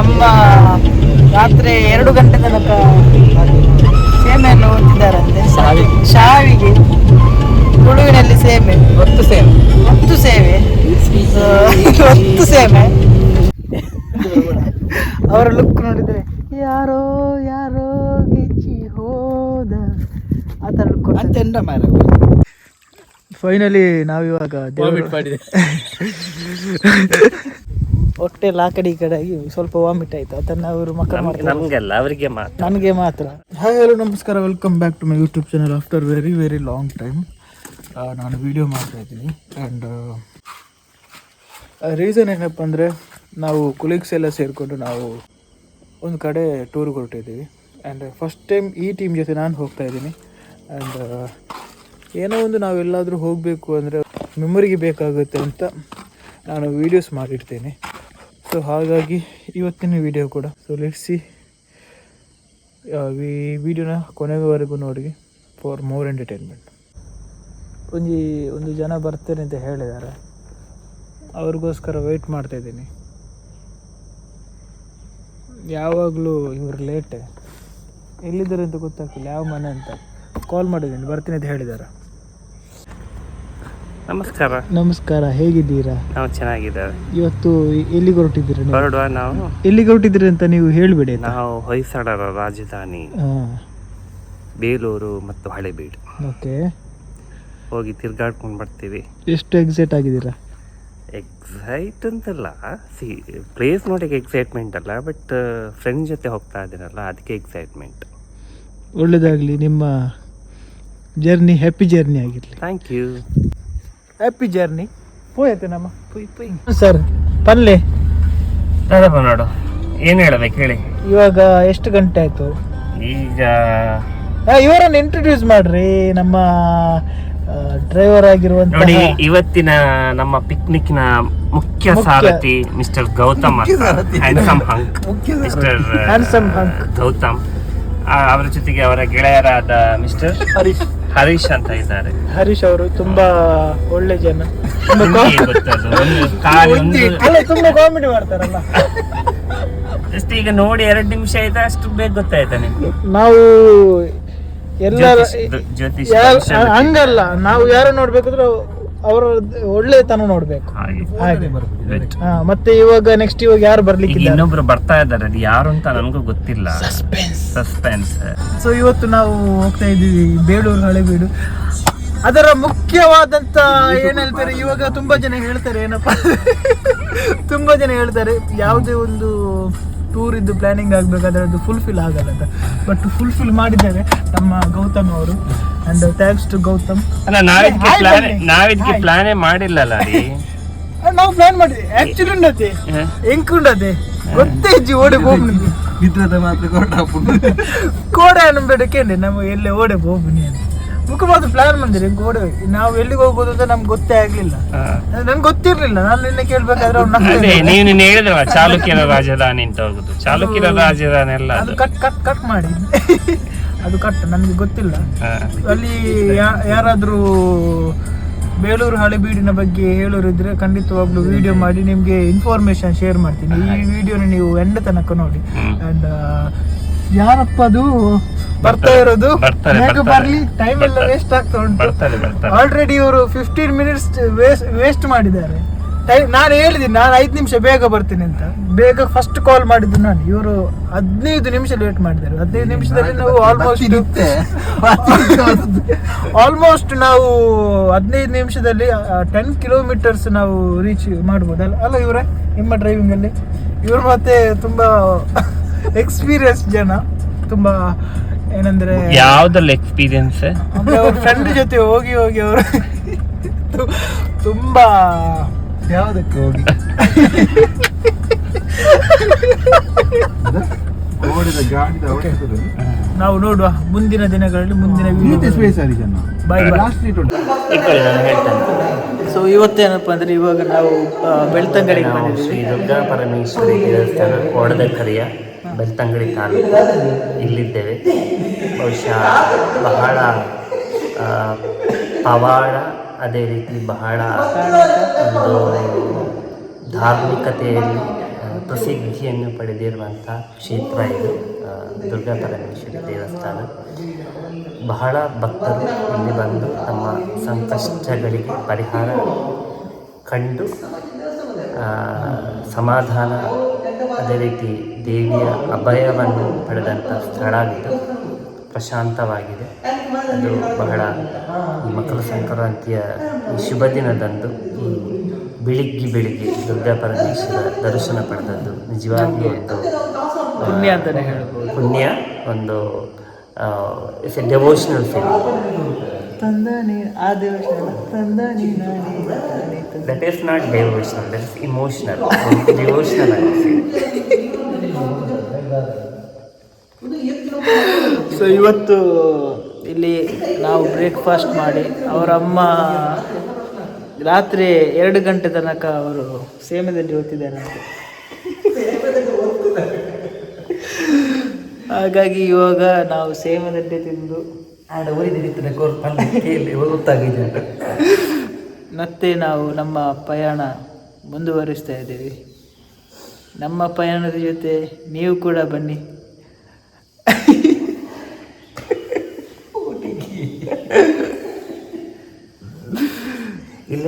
ಅಮ್ಮ ರಾತ್ರಿ 2 ಗಂಟೆ ತನಕ ಸೇಮೆಯನ್ನು ಓದ್ತಿದ್ದಾರಂತೆ. ಶಾವಿಗೆ ತುಳುವಿನಲ್ಲಿ ಸೇಮೆ, ಒತ್ತು ಸೇವೆ, ಒತ್ತು ಸೇಮೆ. ಅವರ ಲುಕ್ ನೋಡಿದ್ರೆ ಯಾರೋ ಯಾರೋ ಗಿಚ್ಚಿ ಹೋದ ಆ ಥರ ಲುಕ್ ಅಂತ. ಫೈನಲಿ ನಾವಿವಾಗ ಹೊಟ್ಟೆ ಆ ಕಡೆ ಈ ಕಡೆ ಆಗಿ ಸ್ವಲ್ಪ ವಾಮಿಟ್ ಆಯ್ತು. ಅದನ್ನ ಅವರು ಮಕ್ಕಳು ನನಗೆ ಮಾತ್ರ. ಹಾಯ್ ಹಲೋ ನಮಸ್ಕಾರ, welcome back to my YouTube channel. After very very long time ನಾನು ವಿಡಿಯೋ ಮಾಡ್ತಾ ಇದ್ದೀನಿ. ಆ್ಯಂಡ್ ರೀಸನ್ ಏನಪ್ಪ ಅಂದರೆ, ನಾವು ಕೊಲೀಗ್ಸ್ ಎಲ್ಲ ಸೇರಿಕೊಂಡು ನಾವು ಒಂದು ಕಡೆ ಟೂರ್ಗೆ ಹೊರಟಿದ್ದೀವಿ. ಆ್ಯಂಡ್ ಫಸ್ಟ್ ಟೈಮ್ ಈ ಟೀಮ್ ಜೊತೆ ನಾನು ಹೋಗ್ತಾ ಇದ್ದೀನಿ. ಆ್ಯಂಡ್ ಏನೋ ಒಂದು ನಾವೆಲ್ಲಾದರೂ ಹೋಗಬೇಕು ಅಂದರೆ ಮೆಮೊರಿಗೆ ಬೇಕಾಗುತ್ತೆ ಅಂತ ನಾನು ವೀಡಿಯೋಸ್ ಮಾಡಿರ್ತೀನಿ. ಸೊ ಹಾಗಾಗಿ ಇವತ್ತಿನ ವಿಡಿಯೋ ಕೂಡ. ಸೊ ಲೆಟ್ಸ್ ಸಿ, ಈ ವಿಡಿಯೋನ ಕೊನೆವರೆಗೂ ನೋಡಿ ಫಾರ್ ಮೋರ್ ಎಂಟರ್ಟೈನ್ಮೆಂಟ್. ಒಂದು ಜನ ಬರ್ತೇನೆ ಅಂತ ಹೇಳಿದ್ದಾರೆ, ಅವ್ರಿಗೋಸ್ಕರ ವೆಯ್ಟ್ ಮಾಡ್ತಾಯಿದ್ದೀನಿ. ಯಾವಾಗಲೂ ಇವರು ಲೇಟೆ, ಎಲ್ಲಿದ್ದಾರೆ ಅಂತ ಗೊತ್ತಾಗ್ತಿಲ್ಲ, ಯಾವ ಮನೆ ಅಂತ. ಕಾಲ್ ಮಾಡಿದ್ದೀನಿ, ಬರ್ತೀನಿ ಅಂತ ಹೇಳಿದ್ದಾರೆ. ನಮಸ್ಕಾರ, ಹೇಗಿದ್ದೀರಾ? ನಾವು ಚೆನ್ನಾಗಿದ್ದೇವೆ. ಇವತ್ತು ಎಲ್ಲಿಗೆ ಹೊರಟಿದ್ದೀರಾ? ನಾವು ಎಲ್ಲಿಗೆ ಹೊರಟಿದ್ದೀರಿ ಅಂತ ನೀವು ಹೇಳಿಬಿಡಿ. ನಾವು ಹೊಯ್ಸಳರ ರಾಜಧಾನಿ ಬೇಲೂರು ಮತ್ತು ಹಳೆಬೀಡು. ಓಕೆ, ಹೋಗಿ ತಿರ್ಗಾಡ್ಕೊಂಡು ಬರ್ತೀವಿ. ಎಷ್ಟು ಎಕ್ಸೈಟ್ ಆಗಿದ್ದೀರಾ? ಎಕ್ಸೈಟ್ ಅಂತಲ್ಲ, ಪ್ಲೇಸ್ ನೋಡಿಗೆ ಎಕ್ಸೈಟ್ಮೆಂಟ್ ಅಲ್ಲ, ಬಟ್ ಫ್ರೆಂಡ್ ಜೊತೆ ಹೋಗ್ತಾ ಇದ್ದೀನಲ್ಲ ಅದಕ್ಕೆ ಎಕ್ಸೈಟ್ಮೆಂಟ್. ಒಳ್ಳೆಯದಾಗಲಿ, ನಿಮ್ಮ ಜರ್ನಿ ಹ್ಯಾಪಿ ಜರ್ನಿ ಆಗಿರಲಿ. Thank you. Happy journey. ಪೋಯತ್ತೆ ನಮ್ಮ ಪುಯ್ ಸರ್ ಪಲ್ಲೆ ನೋಡು, ಏನು ಹೇಳಬೇಕು ಹೇಳಿ. ಇವಾಗ ಎಷ್ಟು ಗಂಟೆ ಆಯ್ತು? ಈಗ ಇವರನ್ನು ಇಂಟ್ರೊಡ್ಯೂಸ್ ಮಾಡ್ರಿ, ನಮ್ಮ ಡ್ರೈವರ್ ಆಗಿರುವಂತ. ನೋಡಿ, ಇವತ್ತಿನ ನಮ್ಮ ಪಿಕ್ನಿಕ್ ನ ಮುಖ್ಯ ಸಾರಥಿ mister Gautam, handsome hunk. Mister handsome hunk Gautam, ಅವರ ಜೊತೆಗೆ ಅವರ ಗೆಳೆಯರಾದ ಮಿಸ್ಟರ್ ಹರೀಶ್ ಅಂತ ಇದ್ದಾರೆ. ಹರೀಶ್ ಅವರು ತುಂಬಾ ಒಳ್ಳೆ ಜನ, ತುಂಬಾ ಕಾಮಿಡಿ ಮಾಡ್ತಾರಲ್ಲ. ಜಸ್ಟ್ ಈಗ ನೋಡಿ 2 ನಿಮಿಷ ಆಯ್ತಾ, ಅಷ್ಟು ಬೇಗ ಗೊತ್ತಾಯ್ತಾ ನಿಮ್ಗೆ? ನಾವು ಎಲ್ಲರ ಜ್ಯೋತಿಷ್ ಹಂಗಲ್ಲ, ನಾವು ಯಾರು ನೋಡ್ಬೇಕಂದ್ರೆ ಅವರ ಒಳ್ಳೆತನ ನೋಡ್ಬೇಕು. ಮತ್ತೆ ಇವಾಗ ನೆಕ್ಸ್ಟ್ ಇವಾಗ ಯಾರು ಬರ್ಲಿಕ್ಕೆ ಇನ್ನೊಬ್ರು ಬರ್ತಾ ಇದ್ದಾರೆ, ಅದು ಯಾರು ಅಂತ ನನಗೂ ಗೊತ್ತಿಲ್ಲ. ಸಸ್ಪೆನ್ಸ್. ಸೊ ಇವತ್ತು ನಾವು ಹೋಗ್ತಾ ಇದ್ದೀವಿ ಬೇಲೂರು ಹಳೆಬೀಡು. ಅದರ ಮುಖ್ಯವಾದಂತ ಏನ್ ಹೇಳ್ತಾರೆ, ಇವಾಗ ತುಂಬಾ ಜನ ಹೇಳ್ತಾರೆ ಏನಪ್ಪಾ ತುಂಬಾ ಜನ ಹೇಳ್ತಾರೆ ಯಾವುದೇ ಒಂದು ಟೂರ್ ಇದ್ದು ಪ್ಲಾನಿಂಗ್ ಆಗ್ಬೇಕಾದ್ರೆ ಅದು ಫುಲ್ಫಿಲ್ ಆಗಲ್ಲ ಅಂತ. ಬಟ್ ಫುಲ್ಫಿಲ್ ಮಾಡಿದ್ದಾರೆ ನಮ್ಮ ಗೌತಮ್ ಅವರು. And thanks to Gautam. ಅಲ್ಲ, ನಾವಿದ್ಕೆ ಪ್ಲಾನೇ ಮಾಡಿಲ್ಲಲ್ಲ. ನಾವು ಪ್ಲಾನ್ ಮಾಡಿದ್ವಿ ಆಕ್ಚುಲಿ. ಉಂಡತೆ ಎಂಕುಂಡತೆ ಗೊತ್ತೇ ಇಜ್ಜಿ ಓಡೆ ಹೋಗ್ನಿ ಇದ್ರದ ಮಾತ್ರ ಕೋಡೆ ಅನ್ಬೇಡಕ್ಕೇನೆ ನಮಗೆ ಎಲ್ಲಿ ಓಡೆ ಹೋಗ್ನಿ ಅಂತ ಮುಖವಾದ ಪ್ಲಾನ್ ಬಂದಿರಿ. ಗೋಡೆ ನಾವು ಎಲ್ಲಿಗೆ ಹೋಗ್ಬೋದು ಅಂತ ನಮ್ಗೆ ಗೊತ್ತೇ ಆಗ್ಲಿಲ್ಲ, ನನ್ಗೆ ಗೊತ್ತಿರ್ಲಿಲ್ಲ. ನಾನು ನಿನ್ನೆ ಕೇಳ್ಬೇಕಾದ್ರೆ ನೀವು ಹೇಳಿದ್ರಲ್ಲ ಚಾಲುಕ್ಯರ ರಾಜಧಾನಿ ಅಂತ ಹೋಗುದು. ಚಾಲುಕ್ಯರ ರಾಜಧಾನಿ ಎಲ್ಲ ಅದು ಕಟ್ ಮಾಡಿ ಅದು ಕಟ್, ನನ್ಗೆ ಗೊತ್ತಿಲ್ಲ. ಅಲ್ಲಿ ಯಾರಾದ್ರೂ ಬೇಲೂರು ಹಳೆಬೀಡಿನ ಬಗ್ಗೆ ಹೇಳೋರಿದ್ರೆ ಖಂಡಿತವಾಗ್ಲೂ ವಿಡಿಯೋ ಮಾಡಿ ನಿಮ್ಗೆ ಇನ್ಫಾರ್ಮೇಶನ್ ಶೇರ್ ಮಾಡ್ತೀನಿ. ಈ ವಿಡಿಯೋನ ನೀವು ಎಂಡ್ ತನಕ ನೋಡಿ. ಅಂಡ್ ಯಾರಪ್ಪ ಅದು ಬರ್ತಾ ಇರೋದು, ಬರ್ಲಿ, ಟೈಮ್ ಎಲ್ಲ ವೇಸ್ಟ್ ಆಗ್ತಾ ಉಂಟು. ಆಲ್ರೆಡಿ ಇವರು 15 ಮಿನಿಟ್ಸ್ ವೇಸ್ಟ್ ಮಾಡಿದ್ದಾರೆ. ನಾನು ಹೇಳಿದ್ದೀನಿ ನಾನು 5 ನಿಮಿಷ ಬೇಗ ಬರ್ತೀನಿ ಅಂತ. ಬೇಗ ಫಸ್ಟ್ ಕಾಲ್ ಮಾಡಿದ್ದು ನಾನು. ಇವರು 15 ನಿಮಿಷ ಲೇಟ್ ಮಾಡಿದ್ದಾರೆ. 15 ನಿಮಿಷದಲ್ಲಿ ನಾವು ಆಲ್ಮೋಸ್ಟ್ ನಾವು 15 ನಿಮಿಷದಲ್ಲಿ 10 ಕಿಲೋಮೀಟರ್ಸ್ ನಾವು ರೀಚ್ ಮಾಡ್ಬೋದಲ್ಲ. ಅಲ್ಲ ಇವರೇ ನಿಮ್ಮ ಡ್ರೈವಿಂಗ್ ಅಲ್ಲಿ ಇವರು ಮತ್ತೆ ತುಂಬಾ ಎಕ್ಸ್ಪೀರಿಯನ್ಸ್ ಜನ. ತುಂಬಾ ಏನಂದ್ರೆ ಯಾವ್ದ್ರಲ್ಲಿ ಎಕ್ಸ್ಪೀರಿಯನ್ಸ್ ಅಂದ್ರೆ ಅವ್ರ ಫ್ರೆಂಡ್ ಜೊತೆ ಹೋಗಿ ಅವರು ತುಂಬಾ ಯಾವ್ದಕ್ಕೆ ಹೋಗಿ ನಾವು ನೋಡುವ ಮುಂದಿನ ದಿನಗಳಲ್ಲಿ ಮುಂದಿನ ಬಾಯ್. ಸೊ ಇವತ್ತೇನಪ್ಪ ಅಂದ್ರೆ, ಇವಾಗ ನಾವು ಬೆಳ್ತಂಗಡಿಗೆ ಶ್ರೀ ದುರ್ಗಾ ಪರಮೇಶ್ವರಿ ದೇವಸ್ಥಾನ ಕೊಡದಕರಿಯ ಬೆಳ್ತಂಗಡಿ ತಾಲೂಕು ಇಲ್ಲಿದ್ದೇವೆ. ಬಹುಶಃ ಬಹಳ ಪವಾಡ, ಅದೇ ರೀತಿ ಬಹಳ ಒಂದು ಧಾರ್ಮಿಕತೆಯಲ್ಲಿ ಪ್ರಸಿದ್ಧಿಯನ್ನು ಪಡೆದಿರುವಂಥ ಕ್ಷೇತ್ರ ಇದು. ದುರ್ಗಾ ಪರಮೇಶ್ವರಿ ದೇವಸ್ಥಾನ. ಬಹಳ ಭಕ್ತರು ಇಲ್ಲಿ ಬಂದು ತಮ್ಮ ಸಂಕಷ್ಟಗಳಿಗೆ ಪರಿಹಾರ ಕಂಡು ಸಮಾಧಾನ, ಅದೇ ರೀತಿ ದೇವಿಯ ಅಭಯವನ್ನು ಪಡೆದಂಥ ಸ್ಥಳ ಇದು. ಪ್ರಶಾಂತವಾಗಿದೆ. ಅದು ಬಹಳ ಈ ಮಕರ ಸಂಕ್ರಾಂತಿಯ ಈ ಶುಭ ದಿನದಂದು ಈ ಬೆಳಿಗ್ಗೆ ದುರ್ಗಾ ಪರಮೇಶ್ವರ ದರ್ಶನ ಪಡೆದದ್ದು ನಿಜವಾಗಿಯೂ ಒಂದು ಪುಣ್ಯ ಅಂತಲೇ ಹೇಳ್ಬೋದು. ಪುಣ್ಯ, ಒಂದು it's a devotional feeling. That is not devotional, that is emotional. Devotional ಆಗಿ. ಸೊ ಇವತ್ತು ಇಲ್ಲಿ ನಾವು ಬ್ರೇಕ್ಫಾಸ್ಟ್ ಮಾಡಿ, ಅವರ ಅಮ್ಮ ರಾತ್ರಿ 2 ಗಂಟೆ ತನಕ ಅವರು ಸೇಮೆದಲ್ಲಿ ಓದ್ತಿದ್ದಾರಂತೆ. ಹಾಗಾಗಿ ಇವಾಗ ನಾವು ಸೇಮೆದಲ್ಲಿ ತಿಂದು ಮತ್ತೆ ನಾವು ನಮ್ಮ ಪಯಣ ಮುಂದುವರಿಸ್ತಾ ಇದ್ದೀವಿ. ನಮ್ಮ ಪಯಣದ ಜೊತೆ ನೀವು ಕೂಡ ಬನ್ನಿ.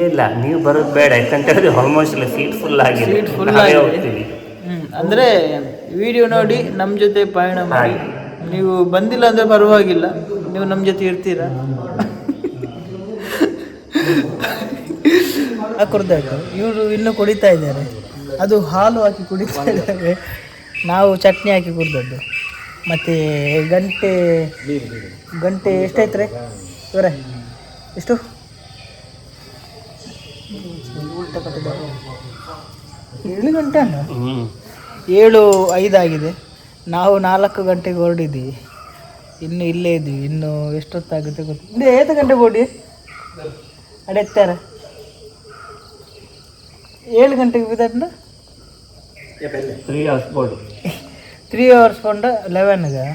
ಇಲ್ಲ, ನೀವು ಬರೋದು ಬೇಡ, ಯಾಕಂತೇಳಿದ್ರೆ ಆಲ್ಮೋಸ್ಟ್ ಸೀಟ್ ಫುಲ್ ಆಗಿದೆ. ಅಂದರೆ ವಿಡಿಯೋ ನೋಡಿ ನಮ್ಮ ಜೊತೆ ಪಯಣ ಮಾಡಿ. ನೀವು ಬಂದಿಲ್ಲ ಅಂದರೆ ಪರವಾಗಿಲ್ಲ, ನೀವು ನಮ್ಮ ಜೊತೆ ಇರ್ತೀರಾ. ಕುಡ್ದಾಗ ಇವರು ಇನ್ನೂ ಕುಡಿತಾ ಇದ್ದಾರೆ. ಅದು ಹಾಲು ಹಾಕಿ ಕುಡಿತಾ ಇದ್ದಾರೆ, ನಾವು ಚಟ್ನಿ ಹಾಕಿ ಕುಡ್ದದ್ದು. ಮತ್ತು ಗಂಟೆ ಎಷ್ಟಾಯ್ತು ರೀ ಇವರೇ? ಎಷ್ಟು ಉಲ್ಟ ಕಟ್ಟಿದ್ದಾರೆ? 7 ಗಂಟೆ ಅಲ್ಲ, 7:05 ಆಗಿದೆ. ನಾವು 4 ಗಂಟೆಗೆ ಹೊರಡಿದ್ದೀವಿ. ಇನ್ನು ಇಲ್ಲೇ ಇದ್ದೀವಿ. ಇನ್ನು ಎಷ್ಟೊತ್ತಾಗುತ್ತೆ ಗೊತ್ತಿಲ್ಲ. ಏತ ಗಂಟೆ ಬೋಡಿ ಅಡೆತ್ತಾರೆ 7 ಗಂಟೆಗೆ ಬಿದ್ದ 3 ಅವರ್ಸ್ ಕೊಂಡು 11ಗೆ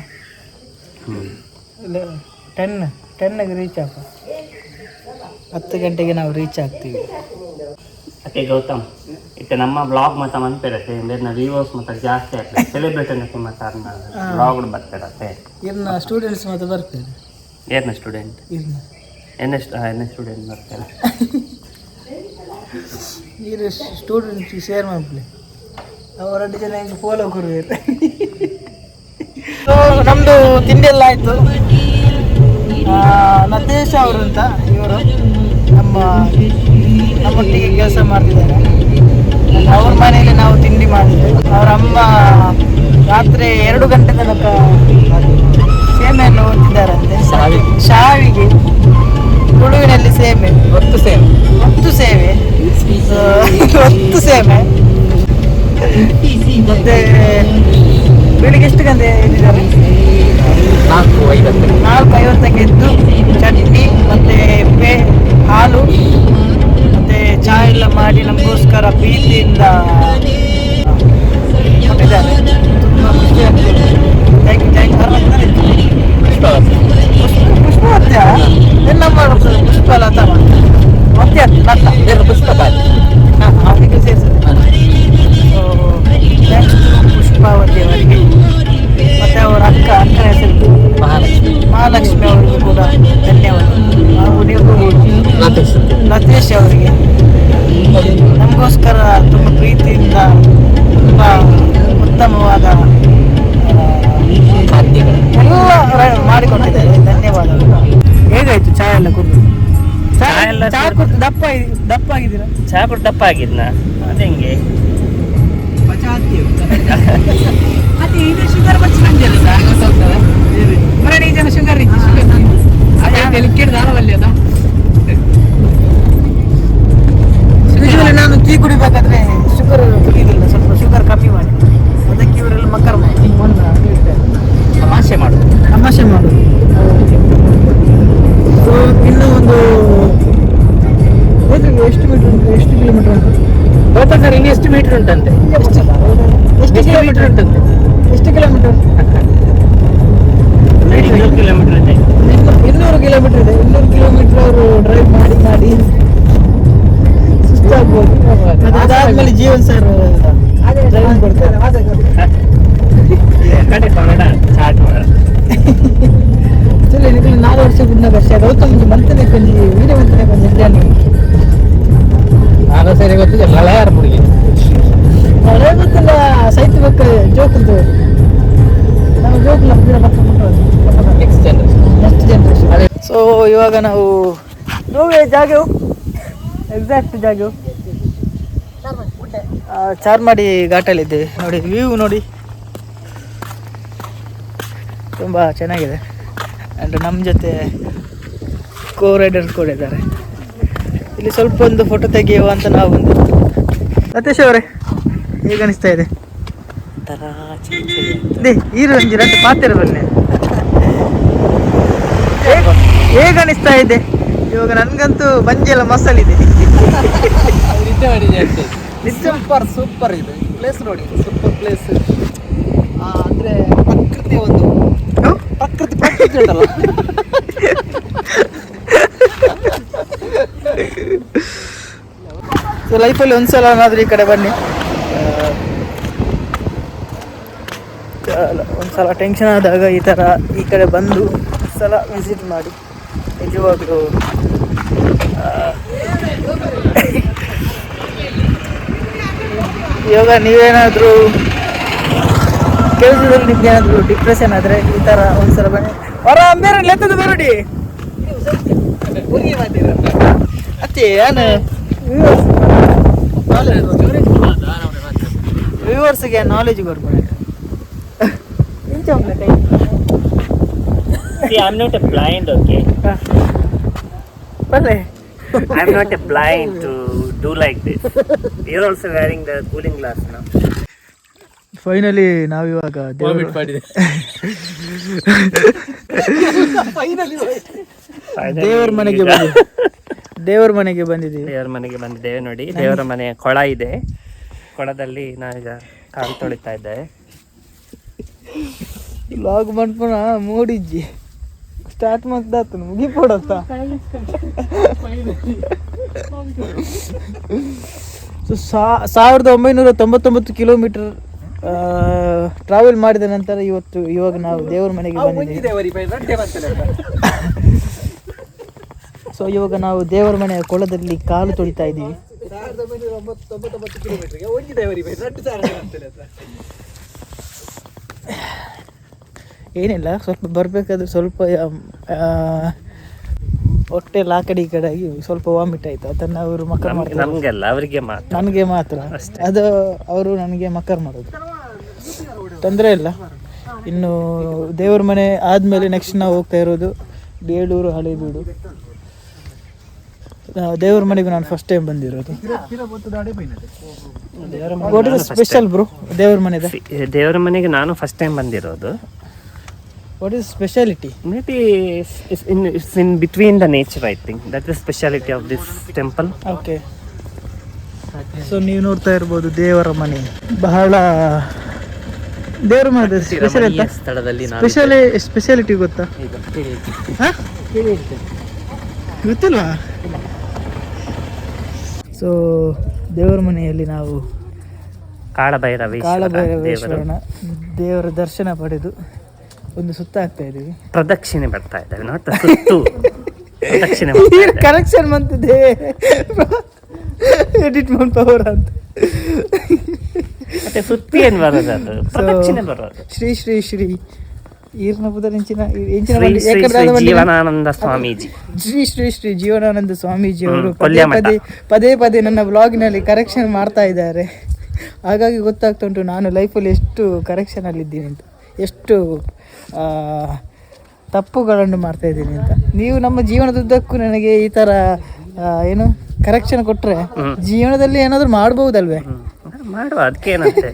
10ಗೆ ರೀಚ್ ಆಗ 10 ಗಂಟೆಗೆ ನಾವು ರೀಚ್ ಆಗ್ತೀವಿ. ಅದೇ ಗೌತಮ್, ಇತ್ತೆ ನಮ್ಮ ಬ್ಲಾಗ್ ಮತ್ತು ಮಂತಿರತ್ತೆ ಇಂದಿನ ವ್ಯೂವರ್ಸ್ ಮತ್ತು ಜಾಸ್ತಿ ಆಗ್ತದೆ. ಸೆಲೆಬ್ರೇಟನ್ಗೆ ಮತ್ತು ಬ್ಲಾಗ್ ಬರ್ತಿರತ್ತೆ. ಇನ್ನು ಸ್ಟೂಡೆಂಟ್ಸ್ ಮತ್ತು ಬರ್ತಾರೆ. ಏನ ಸ್ಟೂಡೆಂಟ್? ಎನ್ನ ಸ್ಟೂಡೆಂಟ್ ಬರ್ತಾರೆ. ಇದು ಸ್ಟೂಡೆಂಟ್ ಶೇರ್ ಮಾಡ್ಲಿ. ಅವ್ರು 2 ಜನ ಹಿಂಗೆ ಫಾಲೋ ಕೊಡ್ಬೇಕು. ನಮ್ಮದು ತಿಂಡಿ ಎಲ್ಲ ಆಯಿತು. ನತೇಶ ಅವರು ಅಂತ ಇವರು ನಮ್ಮೊಟ್ಟಿಗೆ ಕೆಲಸ ಮಾಡ್ತಿದ್ದಾರೆ. ಅವ್ರ ಮನೆಯಲ್ಲಿ ನಾವು ತಿಂಡಿ ಮಾಡಿದ್ವಿ. ಅವರ ಅಮ್ಮ ರಾತ್ರಿ 2 ಗಂಟೆ ತನಕ ಸೇಮೆಯನ್ನು ಓದ್ತಿದ್ದಾರಂತೆ. ಶಾವಿಗೆ, ತುಳುವಿನಲ್ಲಿ ಸೇಮೆ, ಒತ್ತು ಸೇಮೆ. ಮತ್ತೆ ಬೆಳಿಗ್ಗೆ ಎಷ್ಟು ಗಂಟೆ ಎದ್ದಿದ್ದಾರೆ? 4:50ಕ್ಕೆ ಎದ್ದು ಚಟ್ನಿ ಮತ್ತೆ ಹಾಲು ಮತ್ತೆ ಚಹಾ ಎಲ್ಲ ಮಾಡಿ ನಮಗೋಸ್ಕರ ಪ್ರೀತಿಯಿಂದ ಕೊಟ್ಟಿದ್ದಾರೆ. ತುಂಬ ಖುಷಿ ಆಗ್ತದೆ. ಪುಷ್ಪವತ್ಯ ಎಲ್ಲ ಮಾಡುತ್ತದೆ. ಪುಷ್ಪಲತ ಅವರಿಗೆ ಸೇರಿಸುತ್ತೆ. ಪುಷ್ಪಾವತಿ ಅವರಿಗೆ ಮತ್ತೆ ಅವರ ಅಕ್ಕನ ಹೆಸರು ಮಹಾಲಕ್ಷ್ಮಿ ಅವರಿಗೂ ಕೂಡ ಧನ್ಯವಾದ. ಹಾಗೂ ನೀವು ಲತೇಶ್ ಅವರಿಗೆ ನಮಗೋಸ್ಕರ ತುಂಬ ಪ್ರೀತಿಯಿಂದ ತುಂಬ ಉತ್ತಮವಾದ ಎಲ್ಲ ಮಾಡಿಕೊಟ್ಟಿದ್ದಾರೆ. ಧನ್ಯವಾದಗಳು. ಹೇಗಾಯ್ತು ಚಹಾ ಎಲ್ಲ ಕುಡಿದು? ಚಹಾ ಕುಡಿದು ದಪ್ಪ ಆಗಿದ್ದೀರಾ? ಚಹಾ ಕುಡಿದು ದಪ್ಪ ಆಗಿದ್ನ? ಅದು ಹೆಂಗೆ? ಶುಗರ್ ಶುಗರ್ ನಾನು ಟೀ ಕುಡಿಬೇಕಾದ್ರೆ ಶುಗರ್ ಕುಡಿಯೋದಿಲ್ಲ, ಸ್ವಲ್ಪ ಶುಗರ್ ಕಮ್ಮಿ ಮಾಡಿ. ಅದಕ್ಕೆ ಇವರೆಲ್ಲ ಮಕ್ಕಳು ತಮಾಷೆ ಮಾಡೋದು. ಇನ್ನೂ ಒಂದು ಎಷ್ಟು ಕಿಲೋಮೀಟರ್ ಉಂಟು ಗೊತ್ತಾ ಸರ್? ಇನ್ನು ಎಷ್ಟು ಮೀಟರ್ ಉಂಟಂತೆ? ಎಷ್ಟು ಕಿಲೋಮೀಟರ್ ಉಂಟಂತೆ? 200 ಕಿಲೋಮೀಟರ್ ಇದೆ. 200 ಕಿಲೋಮೀಟರ್ ಅವರು ಡ್ರೈವ್ ಮಾಡಿ ಸುಸ್ತಾಗ್ಬೋದು. ಅದಾದ್ಮೇಲೆ ಜೀವನ್ ಸರ್ ಡ್ರೈವಿಂಗ್ ಕೊಡ್ತಾರೆ. ಕಡೆ ಕನ್ನಡ ಸ್ಟಾರ್ಟ್ ಮಾಡ ಚಲೋ ನಿಖಿಲ್ 4 ವರ್ಷ ಗುಡ್ನ ವರ್ಷ ಗೌತಮ್ ಮಂತನೆ ಕೊಂಚಿ ವೀಡಿಯೋ ಮಂತನೆ ಕೊಂಚ ಇದ್ದಾನೆ. ನಾನು ಸರಿ ಗೊತ್ತಿಲ್ಲ ಲಯಾರ ಮುಡಿಗೆ ಅವರೇ ಗೊತ್ತಿಲ್ಲ ಸೈತ್ ಬೇಕು ಜೋಕ್ದು ನಾವು ಜೋಕ್ಲ ನೆಕ್ಸ್ಟ್ ಜನರೇಷನ್. ಸೊ ಇವಾಗ ನಾವು ನೋವೇ ಜಾಗ ಎಕ್ಸಾಕ್ಟ್ ಜಾಗ ಚಾರ್ಮಾಡಿ ಘಾಟಲ್ಲಿದ್ದೇವೆ. ನೋಡಿ ವ್ಯೂ ನೋಡಿ ತುಂಬ ಚೆನ್ನಾಗಿದೆ. ಆ್ಯಂಡ್ ನಮ್ಮ ಜೊತೆ ಕೋ ರೈಡರ್ಸ್ ಕೂಡ ಇದ್ದಾರೆ. ಇಲ್ಲಿ ಸ್ವಲ್ಪ ಒಂದು ಫೋಟೋ ತೆಗೆಯುವ ಅಂತ ನಾವು ಬಂದು. ಸತೀಶ್ ಅವರೇ ಹೇಗೆ ಅನಿಸ್ತಾ ಇದೆ? ಈರು ಒಂಜಿ ರಟ್ಟು ಪಾತ್ರ ಬನ್ನಿ. ಹೇಗೆ ಅನಿಸ್ತಾ ಇದೆ ಇವಾಗ? ನನಗಂತೂ ಮಂಜೆಲ್ಲ ಮಸಾಲಿದೆ. ಸೂಪರ್ ಸೂಪರ್ ಇದೆ ಪ್ಲೇಸ್ ನೋಡಿ, ಸೂಪರ್ ಪ್ಲೇಸ್. ಅಂದರೆ ಪ್ರಕೃತಿಯ ಒಂದು ಪ್ರಕೃತಿ ಉಂಟಲ್ಲ. ಸೊ ಲೈಫಲ್ಲಿ ಒಂದ್ಸಲ ಏನಾದರೂ ಈ ಕಡೆ ಬನ್ನಿ. ಒಂದ್ಸಲ ಟೆನ್ಷನ್ ಆದಾಗ ಈ ಥರ ಈ ಕಡೆ ಬಂದು ಸಲ ವಿಸಿಟ್ ಮಾಡಿ. ನಿಜವಾಗ್ಲೂ ಇವಾಗ ನೀವೇನಾದರೂ ಕೆಲಸದಲ್ಲಿ ನಿಮ್ಗೆ ಏನಾದರೂ ಡಿಪ್ರೆಷನ್ ಆದರೆ ಈ ಥರ ಒಂದ್ಸಲ ಬನ್ನಿ. ಹೊರ ಬೇರೆ ಲೆಕ್ಕದ ಬೇರಡಿ ಅತ್ತೆ ಏನು ವ್ಯೂವರ್ಸ್ಗೆ ನಾಲೆಜ್ ಬರ್ಬೋದು. See, I'm not a blind, okay? ಬರಲೇ I'm not a blind to do like this. You're also wearing the cooling glass now. Finally ನಾವಿವಾಗ ದೇವರ ಮನೆಗೆ ದೇವರ ಮನೆಗೆ ಬಂದಿದ್ದೀವಿ. ದೇವರ ಮನೆಗೆ ಬಂದಿದ್ದೇವೆ ನೋಡಿ. ದೇವರ ಮನೆ ಕೊಳ ಇದೆ. ಕೊಳದಲ್ಲಿ ನಾವೀಗ ಕಾಲು ತೊಳಿತಾ ಇದ್ದೇವೆ. ಲಾಗ್ ಮಾಡ್ಪುನ ಮೂಡಿಜ್ಜಿ ಸ್ಟಾರ್ಟ್ ಮಾಡ್ದಾತ ಮುಗಿಪೋಡತ್ತ. ಸೊ 1999 ಕಿಲೋಮೀಟರ್ ಟ್ರಾವೆಲ್ ಮಾಡಿದ ನಂತರ ಇವಾಗ ನಾವು ದೇವರ ಮನೆಗೆ ಬಂದಿದ್ದೀವಿ. ಸೊ ಇವಾಗ ನಾವು ದೇವರ ಮನೆಯ ಕೊಳದಲ್ಲಿ ಕಾಲು ತೊಳಿತಾ ಇದ್ದೀವಿ. 1999 ಕಿಲೋಮೀಟರ್ಗೆ ಒಂಜಿ ದೇವರಿ ಬೈ 2 ಏನಿಲ್ಲ, ಸ್ವಲ್ಪ ಬರಬೇಕಾದ್ರೆ ಸ್ವಲ್ಪ ಹೊಟ್ಟೆ ಆ ಕಡೆ ಈ ಕಡೆ ಆಗಿ ಸ್ವಲ್ಪ ವಾಮಿಟ್ ಆಯಿತು. ಅದನ್ನು ಅವರು ಮಕ್ಕರ್ ಮಾಡ್ತಾರೆ. ನಮಗೆಲ್ಲ ಅವರಿಗೆ ಮಾತ್ರ, ನನಗೆ ಮಾತ್ರ ಅದು ಅವರು ನನಗೆ ಮಕ್ಕರ್ ಮಾಡೋದು. ತೊಂದರೆ ಇಲ್ಲ. ಇನ್ನು ದೇವರ ಮನೆ ಆದಮೇಲೆ ನೆಕ್ಸ್ಟ್ ನಾವು ಹೋಗ್ತಾ ಇರೋದು ಬೇಲೂರು ಹಳೇಬೀಡು. ದೇವರ ಮನೆಗೆ ನಾನು ಫಸ್ಟ್ ಟೈಮ್ ಬಂದಿರೋದು. ವಾಟ್ ಇಸ್ ಸ್ಪೆಷಲ್ ಬ್ರೋ ದೇವರ ಮನೆದ? ದೇವರ ಮನೆಗೆ ನಾನು ಫಸ್ಟ್ ಟೈಮ್ ಬಂದಿರೋದು. What is speciality? Maybe it's in between the nature, I think. That's the speciality of this temple. Okay. So ನೀವು ನೋಡ್ತಾ ಇರ್ಬೋದು ದೇವರ ಮನೆ. ಬಹಳ ದೇವರ ಮನೆ ಸ್ಥಳದಲ್ಲಿ ಸ್ಪೆಷಾಲಿಟಿ ಗೊತ್ತಾ? ಗೊತ್ತಿಲ್ವಾ? ಸೊ ದೇವರ ಮನೆಯಲ್ಲಿ ನಾವು ಕಾಳಭೈರವೇಶ್ವರನ ದೇವರ ದರ್ಶನ ಪಡೆದು ಒಂದು ಸುತ್ತ ಆಗ್ತಾ ಇದೀವಿ. ಪ್ರದಕ್ಷಿಣೆ ಬರ್ತಾ ಇದ್ದೇವೆ. ನಾಟ್ ಸುತ್ತು, ಪ್ರದಕ್ಷಿಣೆ ಕರೆಕ್ಷನ್ ಬಂತಿದೆ ಎಡಿಟ್ ಪವರ್ ಅಂತ. ಮತ್ತೆ ಸುತ್ತಿ ಏನು ಬರೋದು, ಅದು ಪ್ರದಕ್ಷಿಣೆ ಬರೋದು. ಶ್ರೀ ಶ್ರೀ ಶ್ರೀ ಜೀವನಾನಂದ ಸ್ವಾಮೀಜಿ, ಶ್ರೀ ಶ್ರೀ ಶ್ರೀ ಜೀವನಾನಂದ ಸ್ವಾಮೀಜಿ ಅವರು ಪದೇ ಪದೇ ನನ್ನ ಬ್ಲಾಗಿನಲ್ಲಿ ಕರೆಕ್ಷನ್ ಮಾಡ್ತಾ ಇದ್ದಾರೆ. ಹಾಗಾಗಿ ಗೊತ್ತಾಗ್ತಾ ಉಂಟು ನಾನು ಲೈಫಲ್ಲಿ ಎಷ್ಟು ಕರೆಕ್ಷನಲ್ಲಿದ್ದೀನಿ ಅಂತ, ಎಷ್ಟು ತಪ್ಪುಗಳನ್ನು ಮಾಡ್ತಾ ಇದ್ದೀನಿ ಅಂತ. ನೀವು ನಮ್ಮ ಜೀವನದುದ್ದಕ್ಕೂ ನನಗೆ ಈ ಥರ ಏನು ಕರೆಕ್ಷನ್ ಕೊಟ್ಟರೆ ಜೀವನದಲ್ಲಿ ಏನಾದರೂ ಮಾಡ್ಬೋದಲ್ವೇ? ಮಾಡುವ, ಅದಕ್ಕೇನಂತೆ.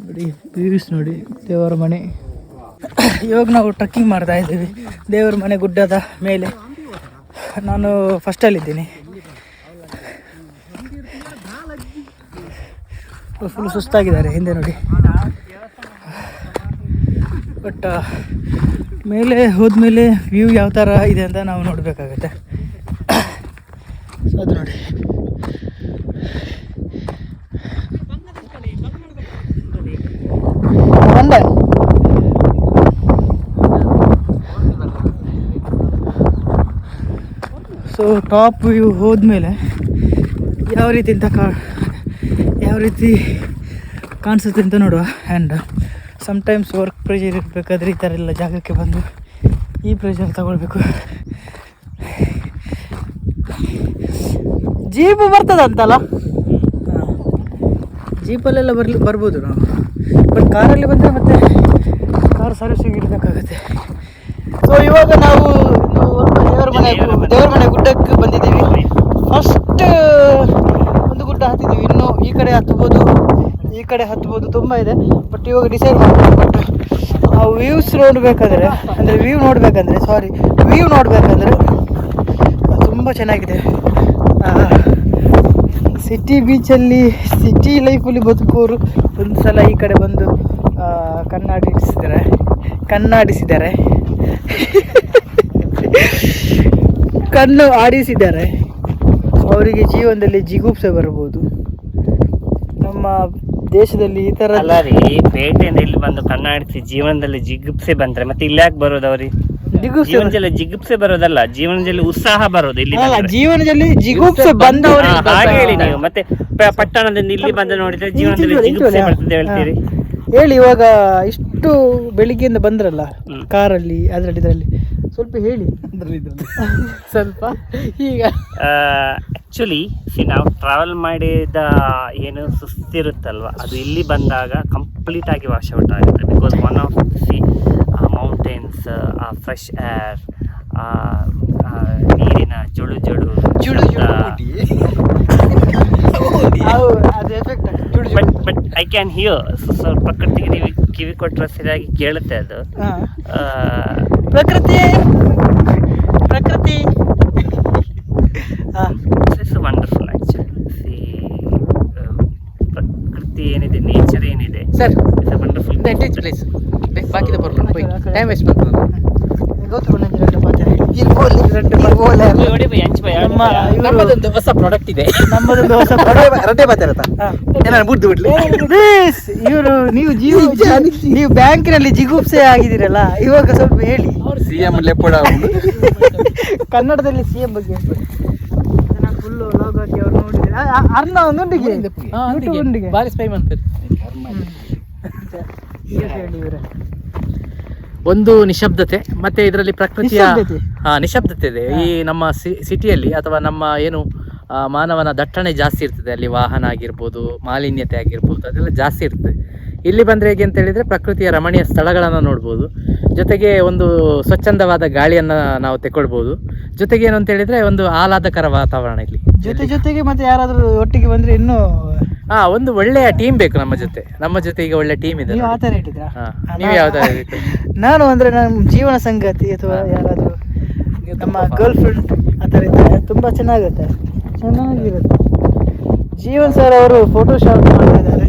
ನೋಡಿ ವ್ಯೂಸ್ ನೋಡಿ ದೇವರ ಮನೆ. ಇವಾಗ ನಾವು ಟ್ರಕ್ಕಿಂಗ್ ಮಾಡ್ತಾ ಇದ್ದೀವಿ ದೇವರ ಮನೆ ಗುಡ್ಡದ ಮೇಲೆ. ನಾನು ಫಸ್ಟಲ್ಲಿದ್ದೀನಿ. ಫುಲ್ ಸುಸ್ತಾಗಿದ್ದಾರೆ ಹಿಂದೆ ನೋಡಿ. ಬಟ್ ಮೇಲೆ ಹೋದ್ಮೇಲೆ ವ್ಯೂ ಯಾವ ಥರ ಇದೆ ಅಂತ ನಾವು ನೋಡಬೇಕಾಗತ್ತೆ. ಅದು ನೋಡಿ ಸೊ ಟಾಪ್ ವ್ಯೂ ಹೋದ್ಮೇಲೆ ಯಾವ ರೀತಿ ಕಾಣಿಸುತ್ತೆ ಅಂತ ನೋಡುವ. ಆ್ಯಂಡ್ ಸಮ್ಟೈಮ್ಸ್ ವರ್ಕ್ ಪ್ರೆಷರ್ ಇರಬೇಕಾದ್ರೆ ಈ ಥರ ಎಲ್ಲ ಜಾಗಕ್ಕೆ ಬಂದು ಈ ಪ್ರೆಷರ್ ತಗೊಳ್ಬೇಕು. ಜೀಪು ಬರ್ತದಂತಲ್ಲ, ಜೀಪಲ್ಲೆಲ್ಲ ಬರ್ಬೋದು ನಾವು, ಬಟ್ ಕಾರಲ್ಲಿ ಬಂದರೆ ಮತ್ತೆ ಕಾರ್ ಸರ್ವಿಸಿಗೆ ಇಡಬೇಕಾಗತ್ತೆ. ಸೊ ಇವಾಗ ನಾವು ದೇವರ ಮನೆ ಗುಡ್ಡಕ್ಕೆ ಬಂದಿದ್ದೀವಿ. ಫಸ್ಟ್ ಒಂದು ಗುಡ್ಡ ಹತ್ತಿದ್ದೀವಿ, ಇನ್ನು ಈ ಕಡೆ ಹತ್ಬೋದು ತುಂಬ ಇದೆ. ಬಟ್ ಇವಾಗ ಡಿಸೈಡ್ ಮಾಡ್ತೀವಿ. ಬಟ್ ಆ ವ್ಯೂ ನೋಡಬೇಕಂದ್ರೆ ತುಂಬ ಚೆನ್ನಾಗಿದೆ. ಸಿಟಿ ಬೀಚಲ್ಲಿ ಸಿಟಿ ಲೈಫಲ್ಲಿ ಬದುಕೋರು ಒಂದು ಸಲ ಈ ಕಡೆ ಬಂದು ಕಣ್ಣಾಡಿಸಿದ್ದಾರೆ ಕಣ್ಣು ಆಡಿಸಿದ್ದಾರೆ. ಅವರಿಗೆ ಜೀವನದಲ್ಲಿ ಜಿಗುಪ್ಸೆ ಬರ್ಬೋದು. ನಮ್ಮ ದೇಶದಲ್ಲಿ ಈ ಥರ ಅಲ್ಲ ರೀ, ಪೇಟೆಯಿಂದ ಇಲ್ಲಿ ಬಂದು ಕಣ್ಣಾಡಿಸಿ ಜೀವನದಲ್ಲಿ ಜಿಗುಪ್ಸೆ ಬಂದ್ರೆ ಮತ್ತೆ ಇಲ್ಲಿ ಯಾಕೆ ಬರೋದು ಅವ್ರಿಗೆ? ಜೀವನದಲ್ಲಿ ಜಿಗುಪ್ಸೆ ಬರೋದಲ್ಲ, ಜೀವನದಲ್ಲಿ ಉತ್ಸಾಹ ಬರೋದು. ಇಲ್ಲಿ ಜೀವನದಲ್ಲಿ ಜಿಗುಪ್ಸೆ ಬಂದವರು ಹಾಗೆ ಹೇಳಿ ನೀವು. ಮತ್ತೆ ಪಟ್ಟಣದಿಂದ ಇಲ್ಲಿ ಬಂದು ನೋಡಿದ್ರೆ ಜೀವನದಲ್ಲಿ ಜಿಗುಪ್ಸೆ ಬರ್ತದೆ ಹೇಳ್ತೀರಿ. ಹೇಳಿ, ಇವಾಗ ಇಷ್ಟು ಬೆಳಿಗ್ಗೆಯಿಂದ ಬಂದ್ರಲ್ಲ ಕಾರಲ್ಲಿ, ಇದರಲ್ಲಿ ಸ್ವಲ್ಪ ಹೇಳಿ ಸ್ವಲ್ಪ. ಈಗ ಆಕ್ಚುಲಿ ನಾವು ಟ್ರಾವೆಲ್ ಮಾಡಿದ ಏನು ಸುಸ್ತಿರುತ್ತಲ್ವ, ಅದು ಇಲ್ಲಿ ಬಂದಾಗ ಕಂಪ್ಲೀಟ್ ಆಗಿ ವಾಶ್ ಔಟ್ ಆಗುತ್ತೆ. Because one of the mountains, fresh air, ನೀರಿನ ಜುಳು ಬಟ್ ಐ ಕ್ಯಾನ್ ಹಿಯರ್. ಸ್ವಲ್ಪ ಪ್ರಕೃತಿಗೆ ನೀವು ಕಿವಿ ಕೊಟ್ಟರೆ ಸರಿಯಾಗಿ ಕೇಳುತ್ತೆ ಅದು. ಪ್ರಕೃತಿ ಇಟ್ಸ್ ವಂಡರ್ಫುಲ್ ಆಕ್ಚುಲಿ. ಪ್ರಕೃತಿ ಏನಿದೆ, ನೇಚರ್ ಏನಿದೆ ಸರ್, ಇಟ್ಸ್ ವಂಡರ್ಫುಲ್ ಪ್ಲೇಸ್. ಬಾಕಿದ ಬರಲ್ಲ, ಟೈಮ್ ವೇಸ್ಟ್ ಮಾಡ್ತಾರೆ. ನಮ್ಮದೊಂದು ಹೊಸ ಪ್ರಾಡಕ್ಟ್ ಇದೆ. ನೀವು ಬ್ಯಾಂಕಿನಲ್ಲಿ ಜಿಗುಪ್ಸೆ ಆಗಿದ್ದೀರಲ್ಲ, ಇವಾಗ ಸ್ವಲ್ಪ ಹೇಳಿ. ಸಿಎಂ ಲೆಪ್ಪಡ ಕನ್ನಡದಲ್ಲಿ ಸಿಎಂ ಬಗ್ಗೆ ಫುಲ್ಲು ಲಾಗ್ ಹಾಕಿ ಅವ್ರು ನೋಡಿದ್ರೆ ಅರ್ಣ ಒಂದೊಂದಿಗೆ ಬಾರಿ ಸ್ಪೈ ಮಾಡ್ತಾರೆ. ಹೇಳಿ ಇವರೇ. ಒಂದು ನಿಶಬ್ದತೆ, ಮತ್ತೆ ಇದರಲ್ಲಿ ಪ್ರಕೃತಿಯ ನಿಶಬ್ದತೆ ಇದೆ. ಈ ನಮ್ಮ ಸಿಟಿಯಲ್ಲಿ ಅಥವಾ ನಮ್ಮ ಏನು ಮಾನವನ ದಟ್ಟಣೆ ಜಾಸ್ತಿ ಇರ್ತದೆ. ಅಲ್ಲಿ ವಾಹನ ಆಗಿರ್ಬೋದು, ಮಾಲಿನ್ಯತೆ ಆಗಿರ್ಬೋದು, ಅದೆಲ್ಲ ಜಾಸ್ತಿ ಇರ್ತದೆ. ಇಲ್ಲಿ ಬಂದರೆ ಹೇಗೆ ಅಂತ ಹೇಳಿದರೆ ಪ್ರಕೃತಿಯ ರಮಣೀಯ ಸ್ಥಳಗಳನ್ನು ನೋಡ್ಬೋದು, ಜೊತೆಗೆ ಒಂದು ಸ್ವಚ್ಛಂದವಾದ ಗಾಳಿಯನ್ನು ನಾವು ತೆಗೊಳ್ಬೋದು. ಜೊತೆಗೆ ಏನು ಅಂತ ಹೇಳಿದರೆ ಒಂದು ಆಹ್ಲಾದಕರ ವಾತಾವರಣ ಇಲ್ಲಿ. ಜೊತೆಗೆ ಮತ್ತೆ ಯಾರಾದರೂ ಒಟ್ಟಿಗೆ ಬಂದರೆ ಇನ್ನೂ ಒಂದು ಒಳ್ಳೆಯ ಟೀಮ್ ಬೇಕು ನಮ್ಮ ಜೊತೆ. ಈಗ ಒಳ್ಳೆ ಟೀಮ್ ಇದೆ. ನೀವು ಆ ಥರ ಇಟ್ಟಿದ್ರಾ? ನೀವು ಯಾವ ಥರ ನಾನು ಅಂದರೆ ನಮ್ಮ ಜೀವನ ಸಂಗಾತಿ ಅಥವಾ ಯಾರಾದರೂ ನಮ್ಮ ಗರ್ಲ್ ಫ್ರೆಂಡ್ ಆ ಥರ ಇದ್ದರೆ ತುಂಬ ಚೆನ್ನಾಗಿರುತ್ತೆ. ಜೀವನ್ ಸರ್ ಅವರು ಫೋಟೋಶಾಪ್ ಮಾಡ್ತಾ ಇದ್ದಾರೆ.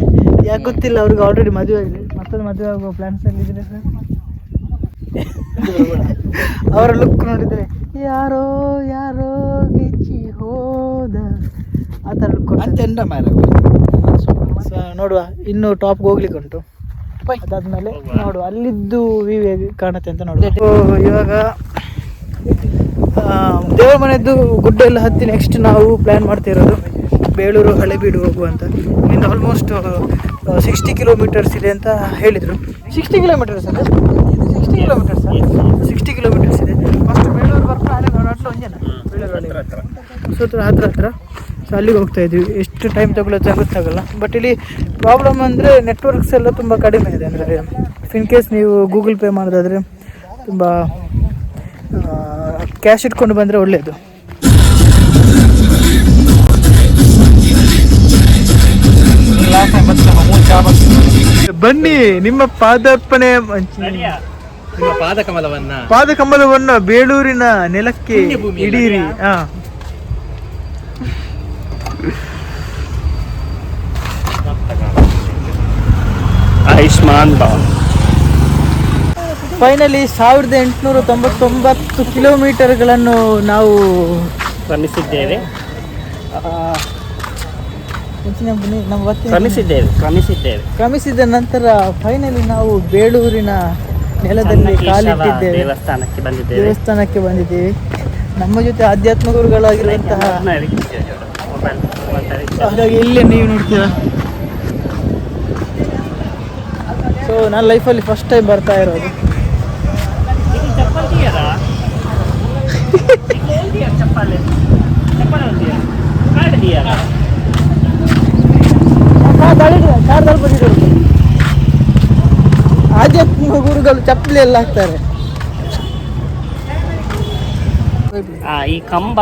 ಯಾಕೆ ಗೊತ್ತಿಲ್ಲ, ಅವ್ರಿಗೆ ಆಲ್ರೆಡಿ ಮದುವೆ ಆಗಿದೆ, ಮತ್ತೊಂದು ಮದುವೆ ಆಗುವ ಪ್ಲಾನ್ಸಲ್ಲಿ ಇದ್ರೆ ಸರ್. ಅವರ ಲುಕ್ ನೋಡಿದರೆ ಯಾರೋ ಗಿಚ್ಚಿ ಹೋದ ಆ ಥರ ಲುಕ್ ನೋಡುವ. ಇನ್ನು ಟಾಪ್ಗೆ ಹೋಗ್ಲಿಕ್ಕೆ ಉಂಟು, ಅದಾದ್ಮೇಲೆ ನೋಡುವ ಅಲ್ಲಿದ್ದು ವ್ಯೂ ಹೇಗೆ ಕಾಣುತ್ತೆ ಅಂತ ನೋಡುವ. ಇವಾಗ ದೇವರ ಮನೆಯದ್ದು ಗುಡ್ಡ ಎಲ್ಲ ಹತ್ತಿ ನೆಕ್ಸ್ಟ್ ನಾವು ಪ್ಲ್ಯಾನ್ ಮಾಡ್ತಿರೋದು ಬೇಳೂರು ಹಳೆಬೀಡು ಹೋಗುವಂತ. ಇಲ್ಲಿಂದ ಆಲ್ಮೋಸ್ಟ್ 60 ಕಿಲೋಮೀಟರ್ಸ್ ಇದೆ ಅಂತ ಹೇಳಿದರು. 60 ಕಿಲೋಮೀಟರ್ಸ್ ಅಂದರೆ 60 ಕಿಲೋಮೀಟರ್ಸ್ ಇದೆ. ಫಸ್ಟ್ ಬೇಳೂರು ಬರ್ತಾರೆ ಅಟ್ಲ ಒಂದೇನ ಬೇಳೂರು ಹತ್ರ. ಸೊ ಅಲ್ಲಿಗೆ ಹೋಗ್ತಾ ಇದ್ವಿ. ಎಷ್ಟು ಟೈಮ್ ತಗೊಳ್ಳೋದು ಗೊತ್ತಾಗಲ್ಲ. ಬಟ್ ಇಲ್ಲಿ ಪ್ರಾಬ್ಲಮ್ ಅಂದರೆ ನೆಟ್ವರ್ಕ್ಸ್ ಎಲ್ಲ ತುಂಬ ಕಡಿಮೆ ಇದೆ. ಅಂದರೆ ಇನ್ ಕೇಸ್ ನೀವು ಗೂಗಲ್ ಪೇ ಮಾಡೋದಾದರೆ ತುಂಬ ಕ್ಯಾಶ್ ಇಟ್ಕೊಂಡು ಬಂದರೆ ಒಳ್ಳೆಯದು. ಬನ್ನಿ, ನಿಮ್ಮ ಪಾದಕಮಲವನ್ನ ಬೇಳೂರಿನ ನೆಲಕ್ಕೆ ಇಡೀರಿ. ಆಯುಷ್ಮಾನ್ ಭವ. ಫೈನಲಿ 1899 ಕಿಲೋಮೀಟರ್ಗಳನ್ನು ನಾವು ಕ್ರಮಿಸಿದ್ದೇವೆ. ಕ್ರಮಿಸಿದ ನಂತರ ಫೈನಲಿ ನಾವು ಬೇಳೂರಿನ ನೆಲದಲ್ಲಿ ಕಾಲಿಟ್ಟಿದ್ದೇವೆ. ದೇವಸ್ಥಾನಕ್ಕೆ ಬಂದಿದ್ದೇವೆ. ನಮ್ಮ ಜೊತೆ ಆಧ್ಯಾತ್ಮ ಗುರುಗಳಾಗಿರುವಂತಹ ಹಾಗಾಗಿ ಇಲ್ಲೇ ನೀವು ನೋಡ್ತೀರಾ. ಸೊ ನಾನು ಲೈಫಲ್ಲಿ ಫಸ್ಟ್ ಟೈಮ್ ಬರ್ತಾ ಇರೋದು. ಆಧ್ಯಾತ್ಮಿಕ ಗುರುಗಳು ಚಪ್ಪಲಿ ಎಲ್ಲ ಹಾಕ್ತಾರೆ. ಈ ಕಂಬ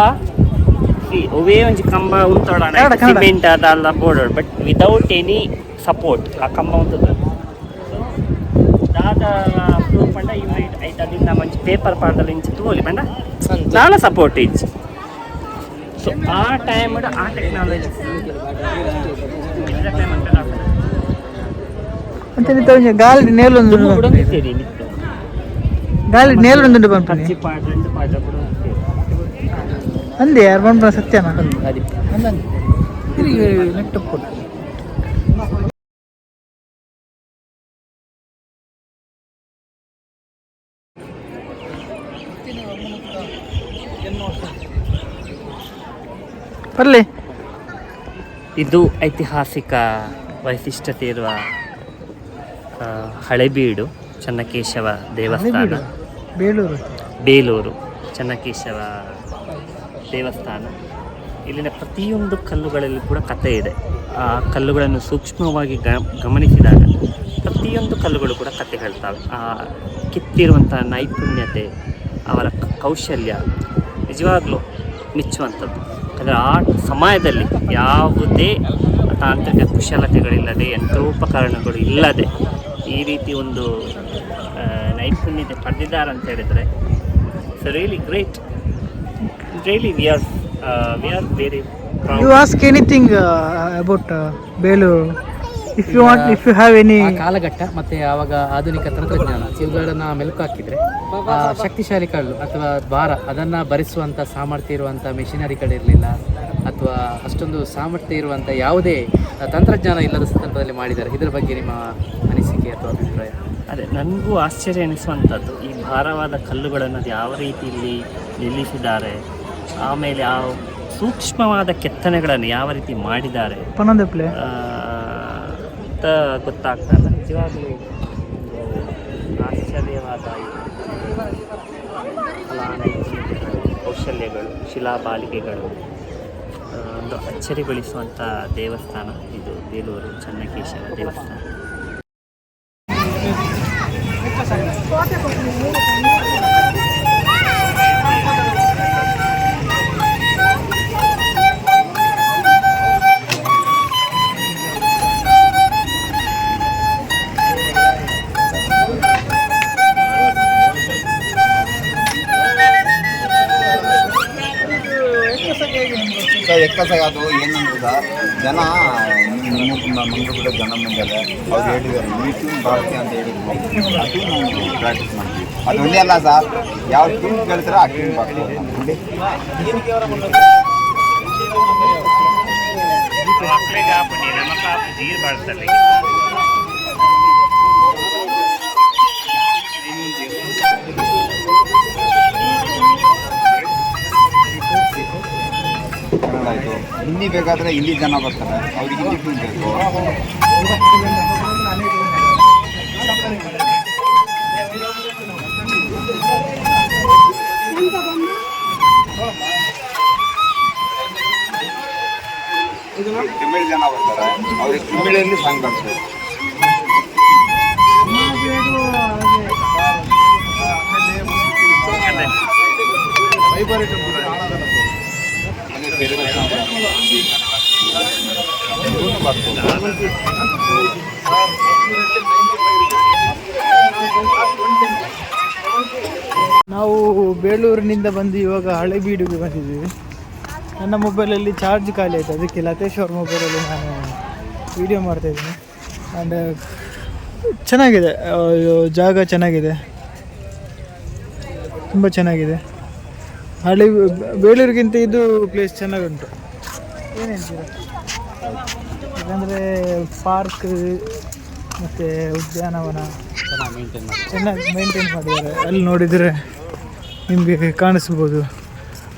ಒವೇ ಒಂಜಿ ಕಂಬ ಉಂಟೋಡ ಸಿಮೆಂಟ್ ಅದಲ್ಲ board but without any support ಆ ಕಂಬ ಉಂಟದ ದಾದ ಪ್ರೂಫ್ ಪಂಡ ಇವು ಐತ ಅದಿಂದ ಮಂచి ಪೇಪರ್ ಪಾಡದಲ್ಲಿ ಇಂಚಿ ತೂಲಿ ಪಂಡ ನಾಳೆ ಸಪೋರ್ಟ್ ಇಂಚಿ. ಸೊ ಆ ಟೈಮ್ ಆ ಟೆಕ್ನಾಲಜಿ గాలి నేలుంది గాలి నేలుంది పంపని అంది యార్ పంప సత్యనా అది తిరిగి నెట్ కొట్టు. ಪರ್ಲೆ ಇದು ಐತಿಹಾಸಿಕ ವೈಶಿಷ್ಟ್ಯತೆ ಇರುವ ಹಳೆಬೀಡು ಚೆನ್ನಕೇಶವ ದೇವಸ್ಥಾನ, ಬೇಲೂರು ಚೆನ್ನಕೇಶವ ದೇವಸ್ಥಾನ. ಇಲ್ಲಿನ ಪ್ರತಿಯೊಂದು ಕಲ್ಲುಗಳಲ್ಲಿ ಕೂಡ ಕಥೆ ಇದೆ. ಆ ಕಲ್ಲುಗಳನ್ನು ಸೂಕ್ಷ್ಮವಾಗಿ ಗಮನಿಸಿದಾಗ ಪ್ರತಿಯೊಂದು ಕಲ್ಲುಗಳು ಕೂಡ ಕಥೆ ಹೇಳ್ತವೆ. ಆ ಕಿತ್ತಿರುವಂಥ ನೈಪುಣ್ಯತೆ, ಅವರ ಕೌಶಲ್ಯ ನಿಜವಾಗ್ಲೂ ಮೆಚ್ಚುವಂಥದ್ದು. ಅಂದರೆ ಆ ಸಮಯದಲ್ಲಿ ಯಾವುದೇ ತಾಂತ್ರಿಕ ಕುಶಲತೆಗಳಿಲ್ಲದೆ, ಯಂತ್ರೋಪಕರಣಗಳು ಇಲ್ಲದೆ ಈ ರೀತಿ ಒಂದು ನೈಪುಣ್ಯತೆ ಪಡೆದಿದ್ದಾರೆ ಅಂತ ಹೇಳಿದರೆ it's really great. Really we are very proud. You ask anything about Belur if you want, if you have any. ಕಾಲಘಟ್ಟ ಮತ್ತೆ ಆವಾಗ ಆಧುನಿಕ ತಂತ್ರಜ್ಞಾನ ಇವುಗಳನ್ನ ಮೆಲುಕು ಹಾಕಿದ್ರೆ ಶಕ್ತಿಶಾಲಿ ಕಲ್ಲು ಅಥವಾ ಭಾರ ಅದನ್ನು ಭರಿಸುವಂಥ ಸಾಮರ್ಥ್ಯ ಇರುವಂಥ ಮೆಷಿನರಿಗಳಿರಲಿಲ್ಲ, ಅಥವಾ ಅಷ್ಟೊಂದು ಸಾಮರ್ಥ್ಯ ಇರುವಂಥ ಯಾವುದೇ ತಂತ್ರಜ್ಞಾನ ಇಲ್ಲದ ಸಂದರ್ಭದಲ್ಲಿ ಮಾಡಿದ್ದಾರೆ. ಇದರ ಬಗ್ಗೆ ನಿಮ್ಮ ಅನಿಸಿಕೆ ಅಥವಾ ಅಭಿಪ್ರಾಯ? ಅದೇ ನನಗೂ ಆಶ್ಚರ್ಯ ಎನಿಸುವಂಥದ್ದು ಈ ಭಾರವಾದ ಕಲ್ಲುಗಳನ್ನು ಅದು ಯಾವ ರೀತಿಯಲ್ಲಿ ನಿಲ್ಲಿಸಿದ್ದಾರೆ, ಆಮೇಲೆ ಆ ಸೂಕ್ಷ್ಮವಾದ ಕೆತ್ತನೆಗಳನ್ನು ಯಾವ ರೀತಿ ಮಾಡಿದ್ದಾರೆ ಅಂತ ಗೊತ್ತಾಗ್ತಲ್ಲ. ನಿಜವಾಗಲೂ ಆಶ್ಚರ್ಯವಾದ ಕಲಾನೈಪುಣ್ಯತೆಗಳು, ಕೌಶಲ್ಯಗಳು, ಶಿಲಾಬಾಲಿಕೆಗಳು, ಒಂದು ಅಚ್ಚರಿಗೊಳಿಸುವಂಥ ದೇವಸ್ಥಾನ ಇದು ಬೇಲೂರು ಚೆನ್ನಕೇಶವ ದೇವಸ್ಥಾನ. ಎಕ್ಕಸಾಗದು ಏನಂದ್ರೆ ಜನ ಮಂಗಳೂರು ಕೂಡ ಜನ ಮುಂದೆ ಅವ್ರು ಹೇಳಿದ್ದಾರೆ ಈ ಟ್ಯೂನ್ ಬಾರಿಸಿ ಅಂತ ಹೇಳಿದ್ರು. ಅದು ನಾವು ಪ್ರಾಕ್ಟೀಸ್ ಮಾಡ್ತೀವಿ. ಅದು ಒಂದೇ ಅಲ್ಲ ಸರ್, ಯಾವ ಟ್ಯೂನ್ ಕೇಳ್ತಾರೆ ಆ ಟ್ಯೂನ್ ಬಾರಿಸ್ತೀವಿ. ಆಯಿತು, ಹಿಂದಿ ಬೇಕಾದರೆ ಇಲ್ಲಿ ಜನ ಬರ್ತಾರೆ, ಅವ್ರಿಗೆ ಹಿಂದಿ ಟ್ಯೂನ್ ಬೇಕು. ತಮಿಳ್ ಜನ ಬರ್ತಾರೆ, ಅವ್ರಿಗೆ ತಮಿಳಲ್ಲಿ ಸಾಂಗ್ ಬರ್ತಾರೆ. ನಾವು ಬೇಲೂರಿನಿಂದ ಬಂದು ಇವಾಗ ಹಳೆಬೀಡಿಗೆ ಬಂದಿದ್ದೀವಿ. ನನ್ನ ಮೊಬೈಲಲ್ಲಿ ಚಾರ್ಜ್ ಖಾಲಿ ಆಯಿತು, ಅದಕ್ಕೆ ಲತೇಶ್ ಅವ್ರ ಮೊಬೈಲಲ್ಲಿ ನಾನು ವೀಡಿಯೋ ಮಾಡ್ತಾಯಿದ್ದೀನಿ. ಆ್ಯಂಡ್ ಚೆನ್ನಾಗಿದೆ, ಜಾಗ ಚೆನ್ನಾಗಿದೆ, ತುಂಬ ಚೆನ್ನಾಗಿದೆ. ಬೇಲೂರಿಗಿಂತ ಇದು ಪ್ಲೇಸ್ ಚೆನ್ನಾಗುಂಟು. ಏನು ಹೇಳ್ತೀರ? ಯಾಕಂದರೆ ಪಾರ್ಕ್ ಮತ್ತು ಉದ್ಯಾನವನ ಚೆನ್ನಾಗಿ ಮೇಂಟೈನ್ ಮಾಡಿದ್ದಾರೆ. ಅಲ್ಲಿ ನೋಡಿದರೆ ನಿಮಗೆ ಕಾಣಿಸ್ಬೋದು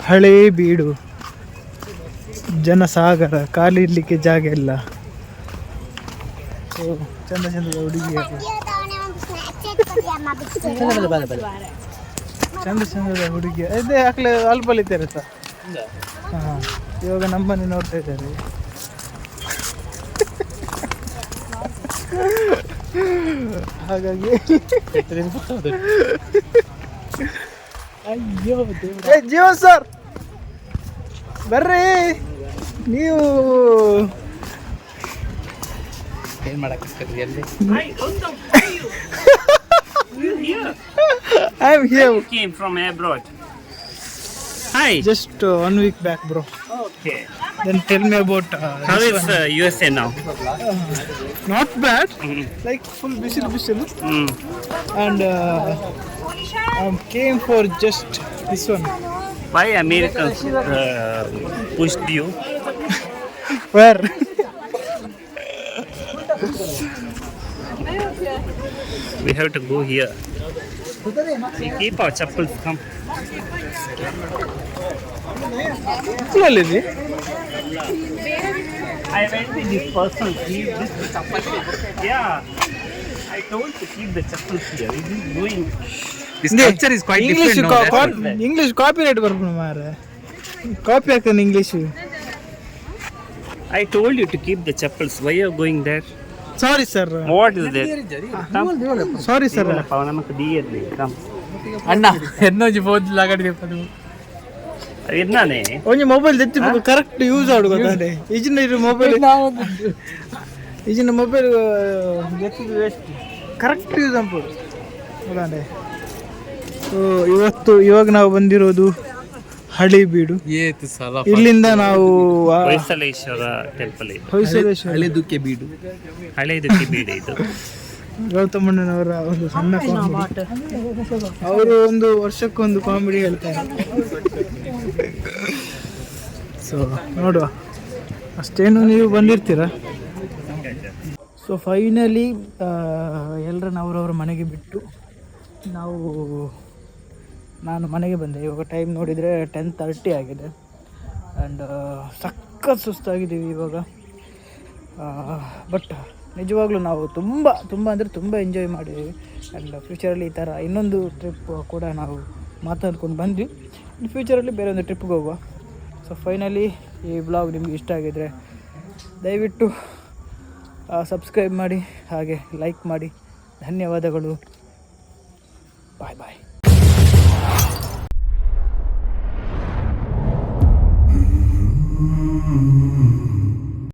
ಹಳೇ ಬೀಡು, ಜನಸಾಗರ, ಕಾಲಿಡ್ಲಿಕ್ಕೆ ಜಾಗ ಇಲ್ಲ. ಸೊ ಚಂದ ಚಂದದ ಹುಡುಗಿಯರು, ಚಂದ ಚಂದದ ಹುಡುಗಿ ಅದೇ ಹಾಕ್ಲೆ ಅಲ್ಪಲಿದ್ದಾರೆ ಸರ್. ಹಾಂ, ಇವಾಗ ನಮ್ಮನೆ ನೋಡ್ತಾ ಇದ್ದಾರೆ. ಹಾಗಾಗಿ ಅಯ್ಯೋ ಜೀವನ್ ಸರ್ ಬರ್ರಿ. ನೀವು ಏನ್ ಮಾಡಕ್ಕೆ ಎಲ್ಲಿ I am here. Came from abroad. Hi. Just 1 week back, bro. Okay. Then tell me about How is USA now? not bad, Mm. like full bisil, Mm. and I came for just this one. Why Americans pushed you? Where? We have to go here. We keep our chappals. Come. Slowly. I went with this person. Keep this chappal. Yeah. I told to keep the chappals here. It is doing. This culture is quite English different now. That's what- English copyright ಬರ್ಬೋದು ಮಾರೆ. Copy ಆಗ್ತಾನೆ English. I told you to keep the chappals. Why you are going there? Sorry sir. What is that? Sorry sir. ನಮಗೆ ದಿಯದ್ಲಿ. Come. ಅಣ್ಣ ಎನ್ನೋಜಿ ಬೋದು ಲಾಗಡಿ ಪದು ಇದ್ನಾನೆ. ಒಂಜಿ mobile ತೆತ್ತಿಬೇಕು correct use ಆಡು ಗೊತ್ತಾನೆ. ಈಜಿನ mobile ಜೆತ್ತಿದು waste. Correct use ಮಾಡ್ಬೋದು ಗೊತ್ತಾನೆ. So ಇವಾಗ ನಾವು ಬಂದಿರೋದು ಹಳೇಬೀಡು. ಏತು ಸಲ ಇಲ್ಲಿಂದ ನಾವು ಹೊಯ್ಸಳೇಶ್ವರ ಟೆಂಪಲ್ ಇದು. ಹೊಯ್ಸಳೇಶ್ವರ ಹಳೆದುಕ್ಕೆ ಬೀಡು. ಹಳೇದಕ್ಕೆ ಬೀಡು ಇದು. ಗೌತಮಣ್ಣನವರ ಒಂದು ಸಣ್ಣ ಕಾಮಿಡಿ. ಅವರು ಒಂದು ವರ್ಷಕ್ಕೊಂದು ಕಾಮಿಡಿ ಹೇಳ್ತಾರೆ. ಸೊ ನೋಡುವ, ಅಷ್ಟೇನು ನೀವು ಬಂದಿರ್ತೀರ. ಸೊ ಫೈನಲಿ ಎಲ್ಲರನ್ನ ಅವರವ್ರ ಮನೆಗೆ ಬಿಟ್ಟು ನಾನು ಮನೆಗೆ ಬಂದೆ. ಇವಾಗ ಟೈಮ್ ನೋಡಿದರೆ 10:30 ಆಗಿದೆ. ಆ್ಯಂಡ್ ಸಖತ್ ಸುಸ್ತಾಗಿದ್ದೀವಿ ಇವಾಗ. ಬಟ್ ನಿಜವಾಗ್ಲೂ ನಾವು ತುಂಬ ಅಂದರೆ ತುಂಬ ಎಂಜಾಯ್ ಮಾಡಿದ್ದೀವಿ. ಆ್ಯಂಡ್ ಫ್ಯೂಚರಲ್ಲಿ ಈ ಥರ ಇನ್ನೊಂದು ಟ್ರಿಪ್ ಕೂಡ ನಾವು ಮಾತಾಡ್ಕೊಂಡು ಬಂದ್ವಿ. ಫ್ಯೂಚರಲ್ಲಿ ಬೇರೆ ಒಂದು ಟ್ರಿಪ್ಗೆ ಹೋಗುವ. ಸೊ ಫೈನಲಿ ಈ ಬ್ಲಾಗ್ ನಿಮಗೆ ಇಷ್ಟ ಆಗಿದರೆ ದಯವಿಟ್ಟು ಸಬ್ಸ್ಕ್ರೈಬ್ ಮಾಡಿ, ಹಾಗೆ ಲೈಕ್ ಮಾಡಿ. ಧನ್ಯವಾದಗಳು. ಬಾಯ್ ಬಾಯ್. Mm-hmm.